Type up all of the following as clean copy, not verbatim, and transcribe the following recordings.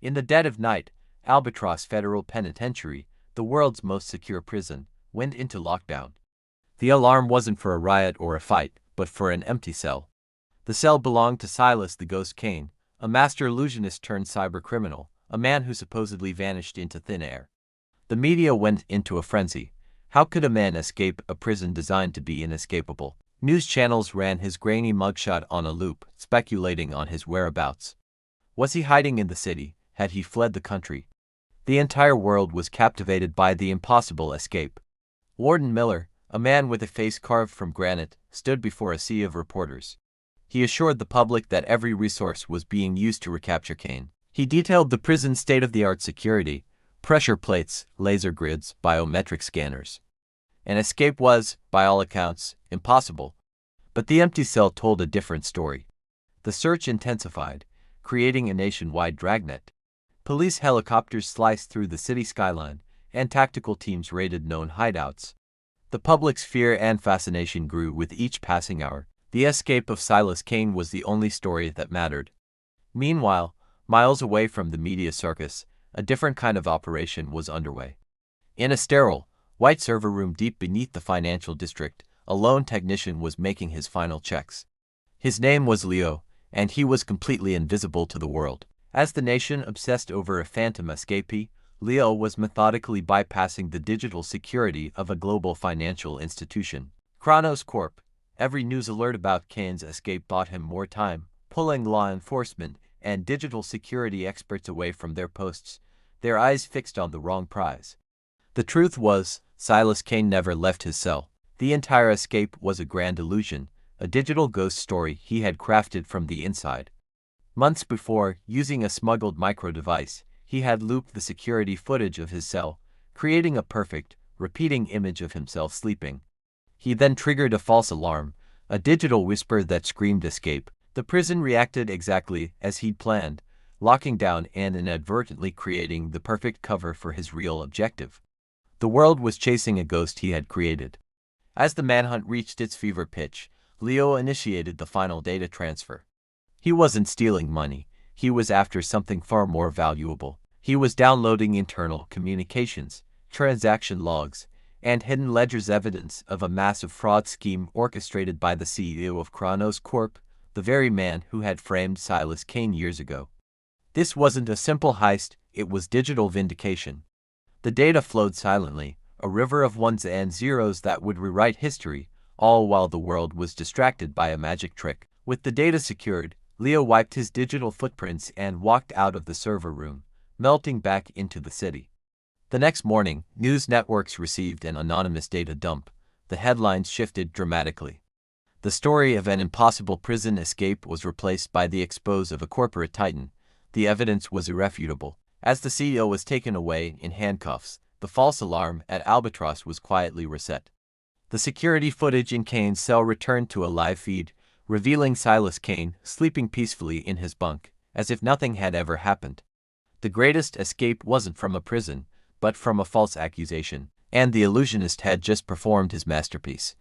In the dead of night, Albatross Federal Penitentiary, the world's most secure prison, went into lockdown. The alarm wasn't for a riot or a fight, but for an empty cell. The cell belonged to Silas the Ghost Kane, a master illusionist turned cybercriminal, a man who supposedly vanished into thin air. The media went into a frenzy. How could a man escape a prison designed to be inescapable? News channels ran his grainy mugshot on a loop, speculating on his whereabouts. Was he hiding in the city? Had he fled the country? The entire world was captivated by the impossible escape. Warden Miller, a man with a face carved from granite, stood before a sea of reporters. He assured the public that every resource was being used to recapture Kane. He detailed the prison's state-of-the-art security, pressure plates, laser grids, biometric scanners. An escape was, by all accounts, impossible. But the empty cell told a different story. The search intensified, creating a nationwide dragnet. Police helicopters sliced through the city skyline, and tactical teams raided known hideouts. The public's fear and fascination grew with each passing hour. The escape of Silas Kane was the only story that mattered. Meanwhile, miles away from the media circus, a different kind of operation was underway. In a sterile, white server room deep beneath the financial district, a lone technician was making his final checks. His name was Leo, and he was completely invisible to the world. As the nation obsessed over a phantom escapee, Leo was methodically bypassing the digital security of a global financial institution. Kronos Corp. Every news alert about Kane's escape bought him more time, pulling law enforcement and digital security experts away from their posts, their eyes fixed on the wrong prize. The truth was, Silas Kane never left his cell. The entire escape was a grand illusion, a digital ghost story he had crafted from the inside. Months before, using a smuggled micro-device, he had looped the security footage of his cell, creating a perfect, repeating image of himself sleeping. He then triggered a false alarm, a digital whisper that screamed escape. The prison reacted exactly as he'd planned, locking down and inadvertently creating the perfect cover for his real objective. The world was chasing a ghost he had created. As the manhunt reached its fever pitch, Leo initiated the final data transfer. He wasn't stealing money, he was after something far more valuable. He was downloading internal communications, transaction logs, and hidden ledgers, evidence of a massive fraud scheme orchestrated by the CEO of Kronos Corp., the very man who had framed Silas Kane years ago. This wasn't a simple heist, it was digital vindication. The data flowed silently, a river of ones and zeros that would rewrite history, all while the world was distracted by a magic trick. With the data secured, Leo wiped his digital footprints and walked out of the server room, melting back into the city. The next morning, news networks received an anonymous data dump. The headlines shifted dramatically. The story of an impossible prison escape was replaced by the expose of a corporate titan. The evidence was irrefutable. As the CEO was taken away in handcuffs, the false alarm at Albatross was quietly reset. The security footage in Kane's cell returned to a live feed, revealing Silas Kane sleeping peacefully in his bunk, as if nothing had ever happened. The greatest escape wasn't from a prison, but from a false accusation, and the illusionist had just performed his masterpiece.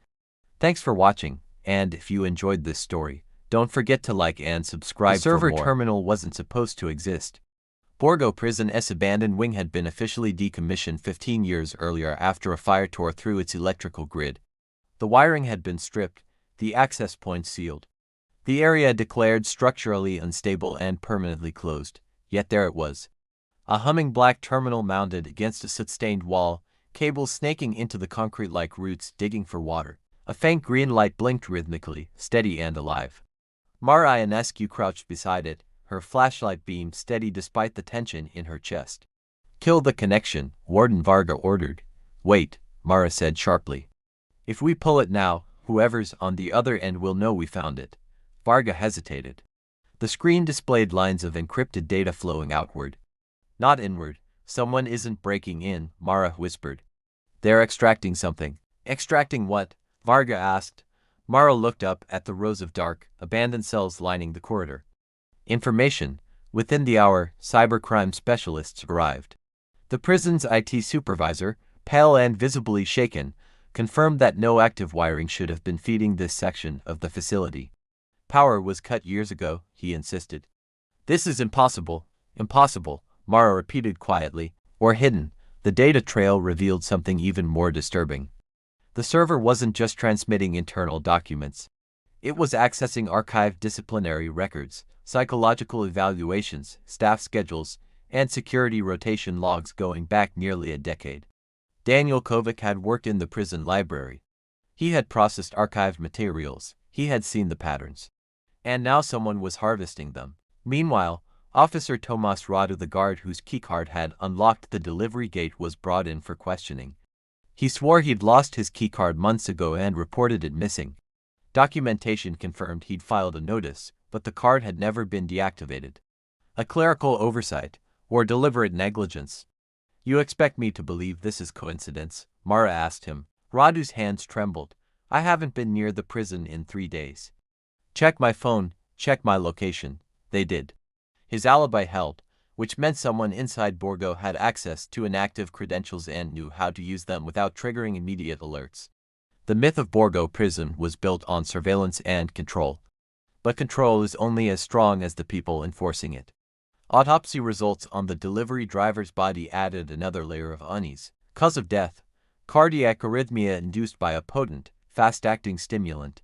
Thanks for watching, and if you enjoyed this story, don't forget to like and subscribe for more. The server terminal wasn't supposed to exist. Borgo Prison's abandoned wing had been officially decommissioned 15 years earlier after a fire tore through its electrical grid. The wiring had been stripped, the access points sealed. The area declared structurally unstable and permanently closed, yet there it was. A humming black terminal mounted against a soot-stained wall, cables snaking into the concrete like roots digging for water. A faint green light blinked rhythmically, steady and alive. Mara Ionescu crouched beside it, her flashlight beam steady despite the tension in her chest. "Kill the connection," Warden Varga ordered. "Wait," Mara said sharply. "If we pull it now, whoever's on the other end will know we found it." Varga hesitated. The screen displayed lines of encrypted data flowing outward. "Not inward. Someone isn't breaking in," Mara whispered. "They're extracting something." "Extracting what?" Varga asked. Mara looked up at the rows of dark, abandoned cells lining the corridor. "Information." Within the hour, cybercrime specialists arrived. The prison's IT supervisor, pale and visibly shaken, confirmed that no active wiring should have been feeding this section of the facility. "Power was cut years ago," he insisted. "This is impossible." "Impossible," Mara repeated quietly. Or hidden. The data trail revealed something even more disturbing. The server wasn't just transmitting internal documents. It was accessing archived disciplinary records, psychological evaluations, staff schedules, and security rotation logs going back nearly a decade. Daniel Kovic had worked in the prison library. He had processed archived materials. He had seen the patterns. And now someone was harvesting them. Meanwhile, Officer Tomas Radu, the guard whose keycard had unlocked the delivery gate, was brought in for questioning. He swore he'd lost his keycard months ago and reported it missing. Documentation confirmed he'd filed a notice, but the card had never been deactivated. A clerical oversight, or deliberate negligence. You expect me to believe this is coincidence? Mara asked him. Radu's hands trembled. I haven't been near the prison in 3 days. Check my phone, check my location. They did. His alibi held, which meant someone inside Borgo had access to inactive credentials and knew how to use them without triggering immediate alerts. The myth of Borgo Prison was built on surveillance and control. But control is only as strong as the people enforcing it. Autopsy results on the delivery driver's body added another layer of unease. Cause of death: cardiac arrhythmia induced by a potent, fast-acting stimulant.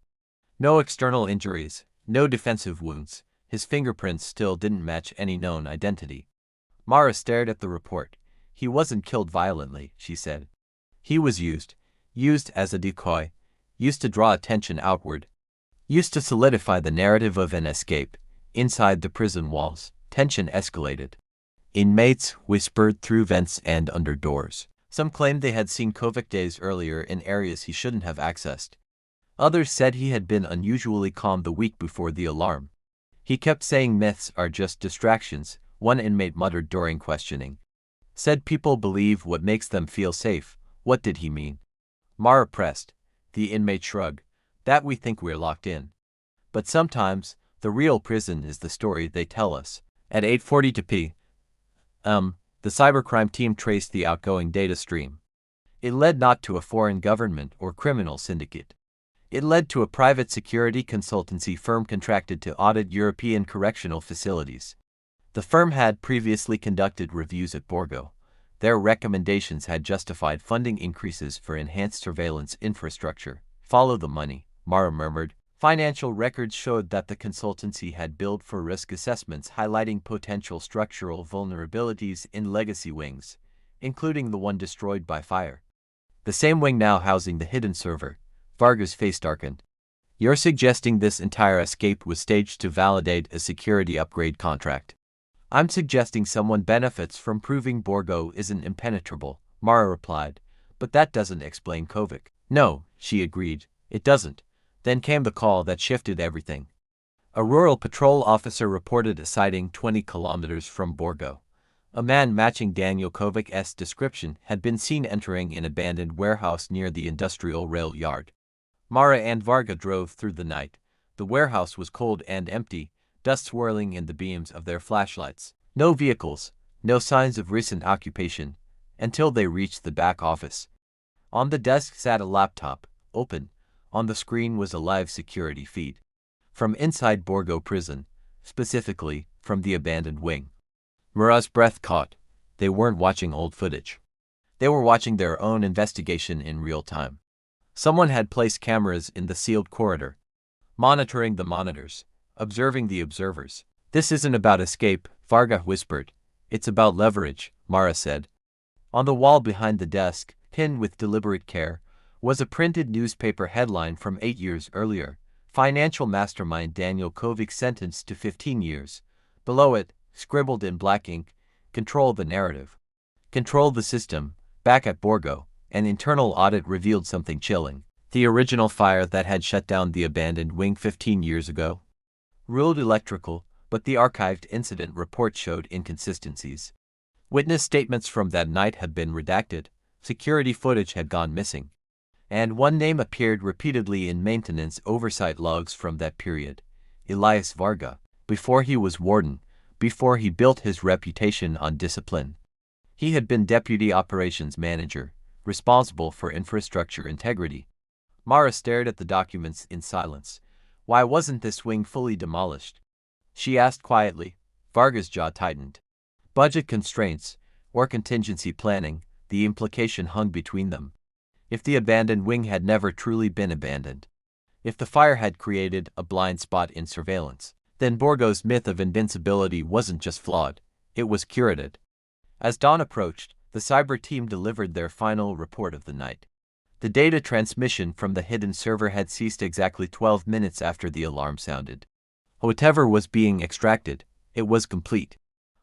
No external injuries, no defensive wounds. His fingerprints still didn't match any known identity. Mara stared at the report. He wasn't killed violently, she said. He was used as a decoy, used to draw attention outward, used to solidify the narrative of an escape. Inside the prison walls, tension escalated. Inmates whispered through vents and under doors. Some claimed they had seen Kovic days earlier in areas he shouldn't have accessed. Others said he had been unusually calm the week before the alarm. He kept saying myths are just distractions, one inmate muttered during questioning. Said people believe what makes them feel safe. What did he mean? Mara pressed. The inmate shrugged. That we think we're locked in. But sometimes, the real prison is the story they tell us. At 8:42 p.m., the cybercrime team traced the outgoing data stream. It led not to a foreign government or criminal syndicate. It led to a private security consultancy firm contracted to audit European correctional facilities. The firm had previously conducted reviews at Borgo. Their recommendations had justified funding increases for enhanced surveillance infrastructure. Follow the money, Mara murmured. Financial records showed that the consultancy had billed for risk assessments highlighting potential structural vulnerabilities in legacy wings, including the one destroyed by fire. The same wing now housing the hidden server. Varga's face darkened. You're suggesting this entire escape was staged to validate a security upgrade contract? I'm suggesting someone benefits from proving Borgo isn't impenetrable, Mara replied. But that doesn't explain Kovic. No, she agreed, it doesn't. Then came the call that shifted everything. A rural patrol officer reported a sighting 20 kilometers from Borgo. A man matching Daniel Kovic's description had been seen entering an abandoned warehouse near the industrial rail yard. Mara and Varga drove through the night. The warehouse was cold and empty, dust swirling in the beams of their flashlights. No vehicles, no signs of recent occupation, until they reached the back office. On the desk sat a laptop, open. On the screen was a live security feed. From inside Borgo Prison, specifically from the abandoned wing. Mara's breath caught. They weren't watching old footage. They were watching their own investigation in real time. Someone had placed cameras in the sealed corridor, monitoring the monitors, observing the observers. This isn't about escape, Varga whispered. It's about leverage, Mara said. On the wall behind the desk, pinned with deliberate care, was a printed newspaper headline from 8 years earlier. Financial mastermind Daniel Kovic sentenced to 15 years. Below it, scribbled in black ink, control the narrative. Control the system. Back at Borgo, an internal audit revealed something chilling. The original fire that had shut down the abandoned wing 15 years ago ruled electrical, but the archived incident report showed inconsistencies. Witness statements from that night had been redacted, security footage had gone missing, and one name appeared repeatedly in maintenance oversight logs from that period: Elias Varga. Before he was warden, before he built his reputation on discipline, he had been deputy operations manager, responsible for infrastructure integrity. Mara stared at the documents in silence. Why wasn't this wing fully demolished? She asked quietly. Varga's jaw tightened. Budget constraints, or contingency planning, the implication hung between them. If the abandoned wing had never truly been abandoned, if the fire had created a blind spot in surveillance, then Borgo's myth of invincibility wasn't just flawed, it was curated. As dawn approached, the cyber team delivered their final report of the night. The data transmission from the hidden server had ceased exactly 12 minutes after the alarm sounded. Whatever was being extracted, it was complete.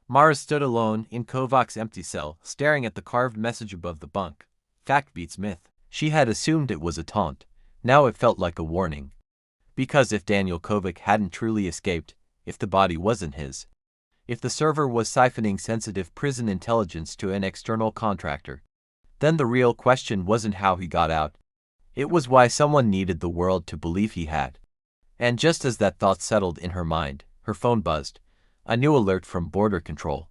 Mara stood alone in Kovac's empty cell, staring at the carved message above the bunk. Fact beats myth. She had assumed it was a taunt. Now it felt like a warning. Because if Daniel Kovac hadn't truly escaped, if the body wasn't his, if the server was siphoning sensitive prison intelligence to an external contractor, then the real question wasn't how he got out. It was why someone needed the world to believe he had. And just as that thought settled in her mind, her phone buzzed. A new alert from border control.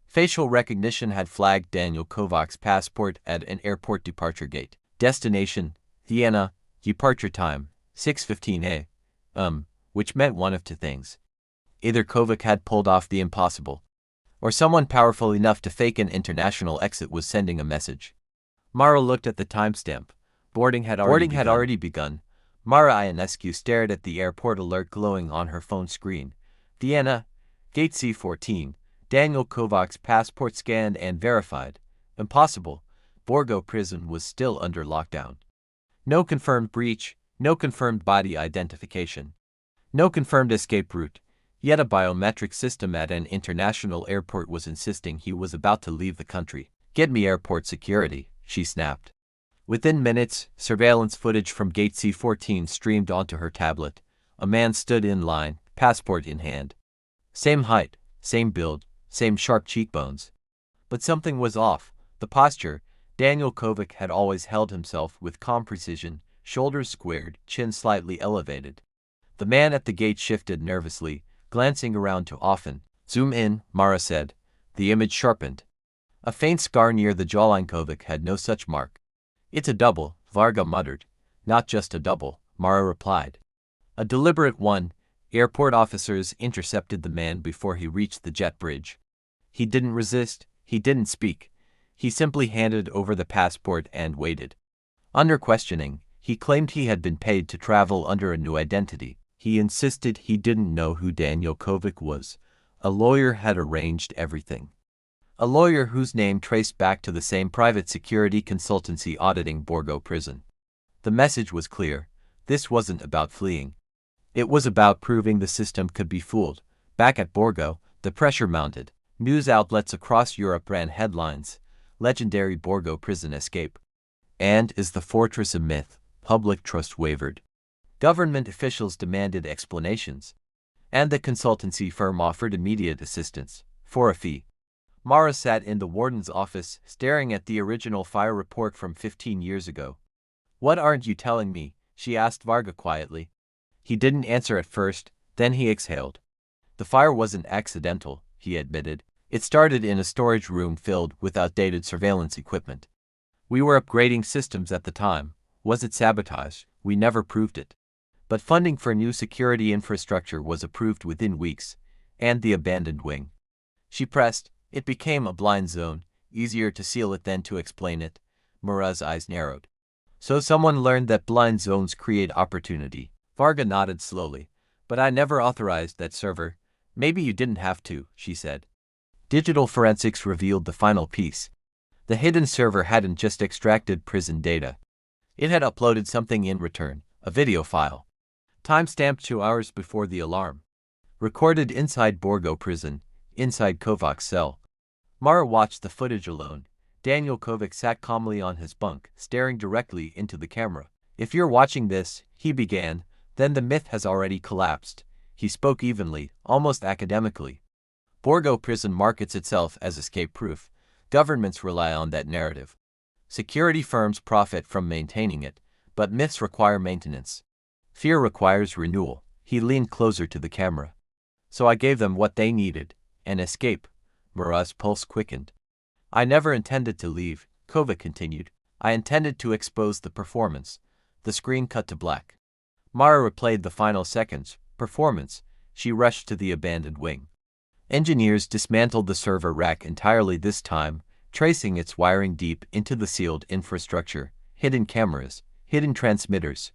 Facial recognition had flagged Daniel Kovac's passport at an airport departure gate. Destination, Vienna, departure time, 6:15 a.m., which meant one of two things. Either Kovac had pulled off the impossible, or someone powerful enough to fake an international exit was sending a message. Mara looked at the timestamp. Boarding had already begun. Mara Ionescu stared at the airport alert glowing on her phone screen. Vienna, Gate C14, Daniel Kovac's passport scanned and verified. Impossible. Borgo Prison was still under lockdown. No confirmed breach, no confirmed body identification, no confirmed escape route, yet a biometric system at an international airport was insisting he was about to leave the country. "Get me airport security," she snapped. Within minutes, surveillance footage from Gate C14 streamed onto her tablet. A man stood in line, passport in hand. Same height, same build, same sharp cheekbones. But something was off. The posture. Daniel Kovac had always held himself with calm precision, shoulders squared, chin slightly elevated. The man at the gate shifted nervously, glancing around too often. "Zoom in," Mara said. The image sharpened. A faint scar near the jawline. Kovac had no such mark. "It's a double," Varga muttered. "Not just a double," Mara replied. "A deliberate one." Airport officers intercepted the man before he reached the jet bridge. He didn't resist, he didn't speak. He simply handed over the passport and waited. Under questioning, he claimed he had been paid to travel under a new identity. He insisted he didn't know who Daniel Kovac was. A lawyer had arranged everything. A lawyer whose name traced back to the same private security consultancy auditing Borgo Prison. The message was clear. This wasn't about fleeing. It was about proving the system could be fooled. Back at Borgo, the pressure mounted. News outlets across Europe ran headlines. Legendary Borgo Prison escape. And is the fortress a myth? Public trust wavered. Government officials demanded explanations. And the consultancy firm offered immediate assistance, for a fee. Mara sat in the warden's office, staring at the original fire report from 15 years ago. "What aren't you telling me?" she asked Varga quietly. He didn't answer at first, then he exhaled. "The fire wasn't accidental," he admitted. "It started in a storage room filled with outdated surveillance equipment. We were upgrading systems at the time. Was it sabotage? We never proved it. But funding for new security infrastructure was approved within weeks, and the abandoned wing." She pressed. "It became a blind zone, easier to seal it than to explain it." Mara's eyes narrowed. "So someone learned that blind zones create opportunity." Varga nodded slowly. "But I never authorized that server." "Maybe you didn't have to," she said. Digital forensics revealed the final piece. The hidden server hadn't just extracted prison data. It had uploaded something in return, a video file. Time-stamped 2 hours before the alarm. Recorded inside Borgo Prison, inside Kovac's cell. Mara watched the footage alone. Daniel Kovac sat calmly on his bunk, staring directly into the camera. "If you're watching this," he began, "then the myth has already collapsed." He spoke evenly, almost academically. Borgo Prison markets itself as escape-proof. Governments rely on that narrative. Security firms profit from maintaining it, but myths require maintenance. Fear requires renewal. He leaned closer to the camera. "So I gave them what they needed, an escape." Mara's pulse quickened. "I never intended to leave," Kovac continued. "I intended to expose the performance." The screen cut to black. Mara replayed the final seconds. Performance. She rushed to the abandoned wing. Engineers dismantled the server rack entirely this time, tracing its wiring deep into the sealed infrastructure. Hidden cameras, hidden transmitters,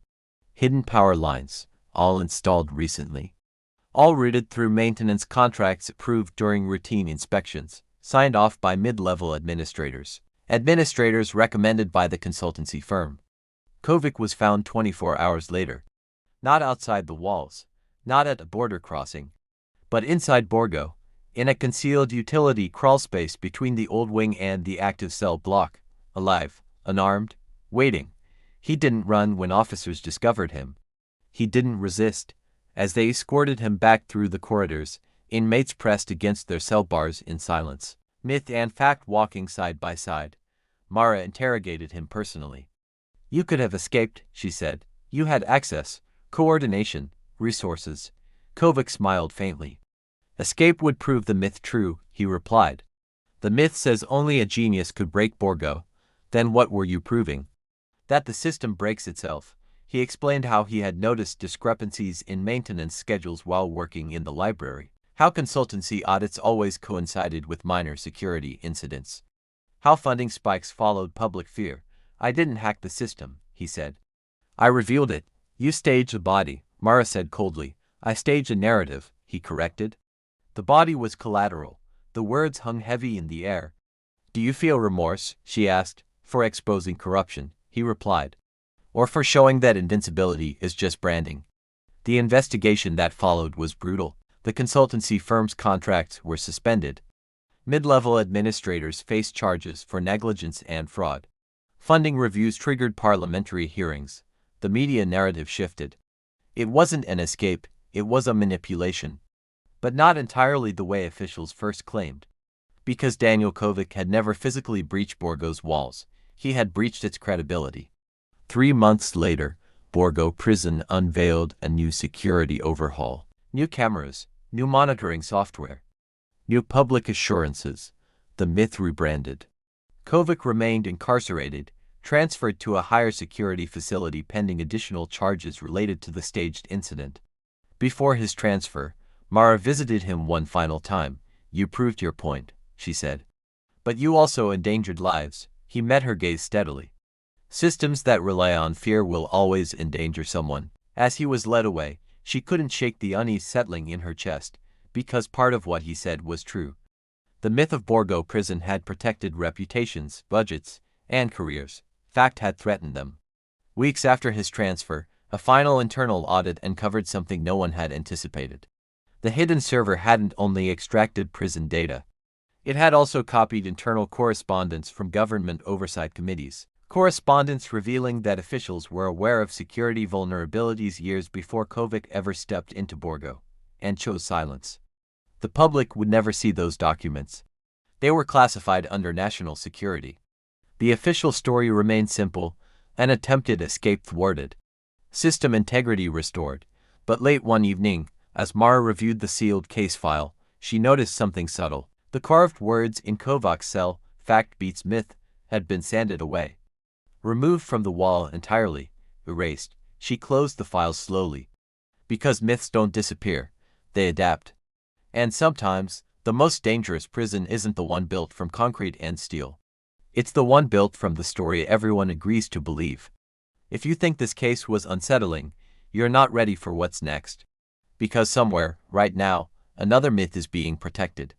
hidden power lines, all installed recently. All routed through maintenance contracts approved during routine inspections, signed off by mid-level administrators. Administrators recommended by the consultancy firm. Kovic was found 24 hours later. Not outside the walls, not at a border crossing, but inside Borgo, in a concealed utility crawlspace between the old wing and the active cell block, alive, unarmed, waiting. He didn't run when officers discovered him. He didn't resist. As they escorted him back through the corridors, inmates pressed against their cell bars in silence. Myth and fact walking side by side. Mara interrogated him personally. "You could have escaped," she said. "You had access, coordination, resources." Kovic smiled faintly. "Escape would prove the myth true," he replied. "The myth says only a genius could break Borgo. Then what were you proving?" "That the system breaks itself." He explained how he had noticed discrepancies in maintenance schedules while working in the library, how consultancy audits always coincided with minor security incidents, how funding spikes followed public fear. "I didn't hack the system," he said. "I revealed it." "You staged a body," Mara said coldly. "I staged a narrative," he corrected. The body was collateral. The words hung heavy in the air. "Do you feel remorse?" she asked. "For exposing corruption," he replied. "Or for showing that invincibility is just branding?" The investigation that followed was brutal. The consultancy firm's contracts were suspended. Mid-level administrators faced charges for negligence and fraud. Funding reviews triggered parliamentary hearings. The media narrative shifted. It wasn't an escape, it was a manipulation. But not entirely the way officials first claimed. Because Daniel Kovic had never physically breached Borgo's walls, he had breached its credibility. 3 months later, Borgo Prison unveiled a new security overhaul. New cameras, new monitoring software, new public assurances, the myth rebranded. Kovic remained incarcerated, transferred to a higher security facility pending additional charges related to the staged incident. Before his transfer, Mara visited him one final time. "You proved your point," she said. "But you also endangered lives." He met her gaze steadily. "Systems that rely on fear will always endanger someone." As he was led away, she couldn't shake the unease settling in her chest, because part of what he said was true. The myth of Borgo Prison had protected reputations, budgets, and careers. Fact had threatened them. Weeks after his transfer, a final internal audit uncovered something no one had anticipated. The hidden server hadn't only extracted prison data. It had also copied internal correspondence from government oversight committees. Correspondence revealing that officials were aware of security vulnerabilities years before Kovic ever stepped into Borgo, and chose silence. The public would never see those documents. They were classified under national security. The official story remained simple: an attempted escape thwarted, system integrity restored. But late one evening, as Mara reviewed the sealed case file, she noticed something subtle. The carved words in Kovac's cell, "Fact beats myth," had been sanded away. Removed from the wall entirely, erased, she closed the file slowly. Because myths don't disappear, they adapt. And sometimes, the most dangerous prison isn't the one built from concrete and steel. It's the one built from the story everyone agrees to believe. If you think this case was unsettling, you're not ready for what's next. Because somewhere, right now, another myth is being protected.